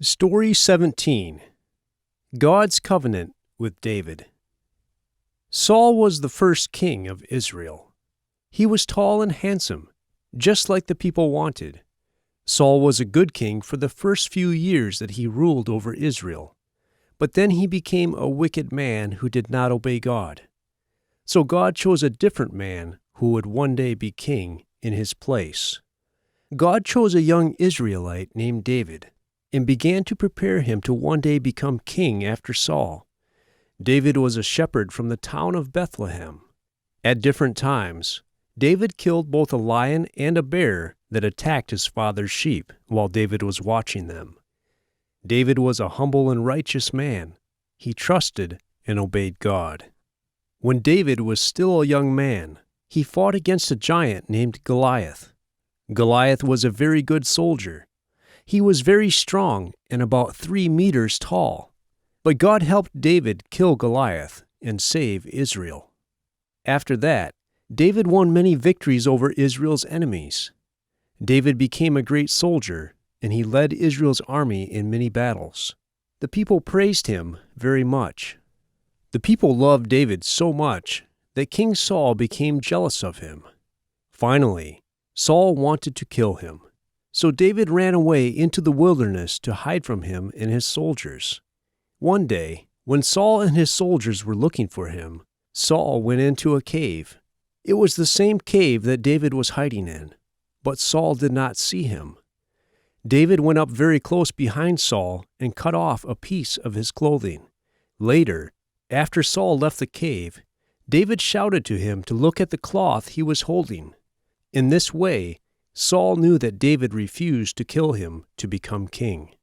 Story 17. God's Covenant with David. Saul was the first king of Israel. He was tall and handsome, just like the people wanted. Saul was a good king for the first few years that he ruled over Israel, but then he became a wicked man who did not obey God. So God chose a different man who would one day be king in his place. God chose a young Israelite named David, and began to prepare him to one day become king after Saul. David was a shepherd from the town of Bethlehem. At different times, David killed both a lion and a bear that attacked his father's sheep while David was watching them. David was a humble and righteous man. He trusted and obeyed God. When David was still a young man, he fought against a giant named Goliath. Goliath was a very good soldier. He was very strong and about 3 meters tall. But God helped David kill Goliath and save Israel. After that, David won many victories over Israel's enemies. David became a great soldier, and he led Israel's army in many battles. The people praised him very much. The people loved David so much that King Saul became jealous of him. Finally, Saul wanted to kill him. So David ran away into the wilderness to hide from him and his soldiers. One day, when Saul and his soldiers were looking for him, Saul went into a cave. It was the same cave that David was hiding in, but Saul did not see him. David went up very close behind Saul and cut off a piece of his clothing. Later, after Saul left the cave, David shouted to him to look at the cloth he was holding. In this way, Saul knew that David refused to kill him to become king.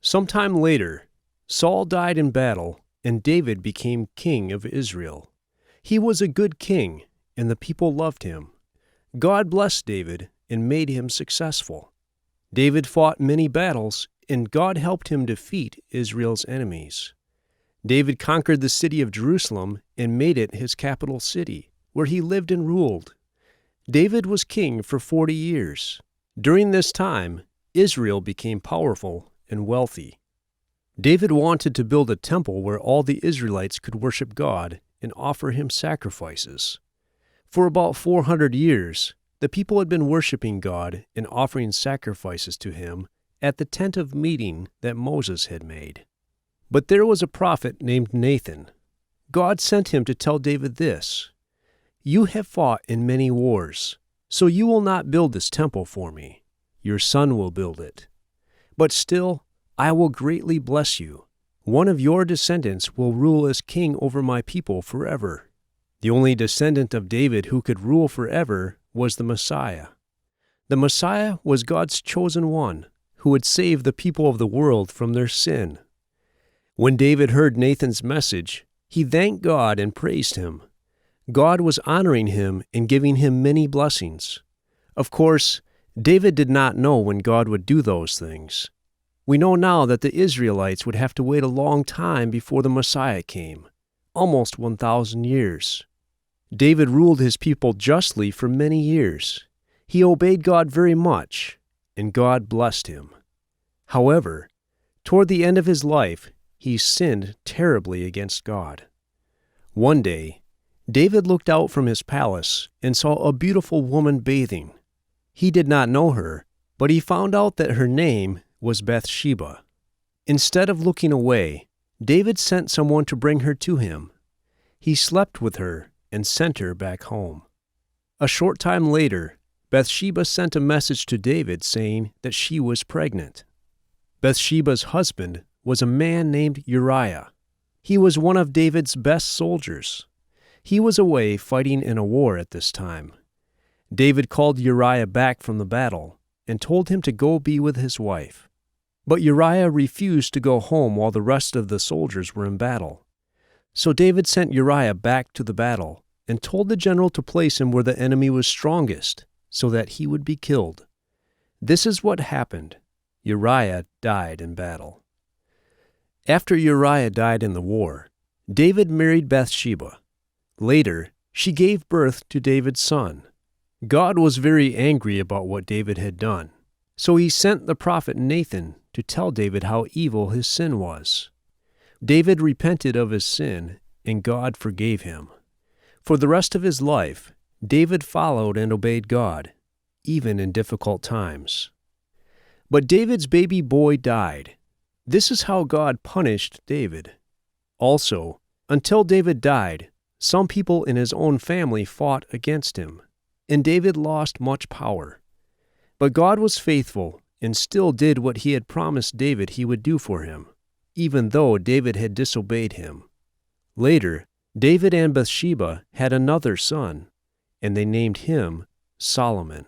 Sometime later, Saul died in battle, and David became king of Israel. He was a good king, and the people loved him. God blessed David and made him successful. David fought many battles, and God helped him defeat Israel's enemies. David conquered the city of Jerusalem and made it his capital city, where he lived and ruled. David was king for 40 years. During this time, Israel became powerful and wealthy. David wanted to build a temple where all the Israelites could worship God and offer him sacrifices. For about 400 years, the people had been worshiping God and offering sacrifices to him at the tent of meeting that Moses had made. But there was a prophet named Nathan. God sent him to tell David this: "You have fought in many wars, so you will not build this temple for me. Your son will build it. But still, I will greatly bless you. One of your descendants will rule as king over my people forever." The only descendant of David who could rule forever was the Messiah. The Messiah was God's chosen one, who would save the people of the world from their sin. When David heard Nathan's message, he thanked God and praised him. God was honoring him and giving him many blessings. Of course, David did not know when God would do those things. We know now that the Israelites would have to wait a long time before the Messiah came, almost 1,000 years. David ruled his people justly for many years. He obeyed God very much, and God blessed him. However, toward the end of his life, he sinned terribly against God. One day, David looked out from his palace and saw a beautiful woman bathing. He did not know her, but he found out that her name was Bathsheba. Instead of looking away, David sent someone to bring her to him. He slept with her and sent her back home. A short time later, Bathsheba sent a message to David saying that she was pregnant. Bathsheba's husband was a man named Uriah. He was one of David's best soldiers. He was away fighting in a war at this time. David called Uriah back from the battle and told him to go be with his wife. But Uriah refused to go home while the rest of the soldiers were in battle. So David sent Uriah back to the battle and told the general to place him where the enemy was strongest so that he would be killed. This is what happened. Uriah died in battle. After Uriah died in the war, David married Bathsheba. Later, she gave birth to David's son. God was very angry about what David had done, so he sent the prophet Nathan to tell David how evil his sin was. David repented of his sin, and God forgave him. For the rest of his life, David followed and obeyed God, even in difficult times. But David's baby boy died. This is how God punished David. Also, until David died, some people in his own family fought against him, and David lost much power. But God was faithful and still did what he had promised David he would do for him, even though David had disobeyed him. Later, David and Bathsheba had another son, and they named him Solomon.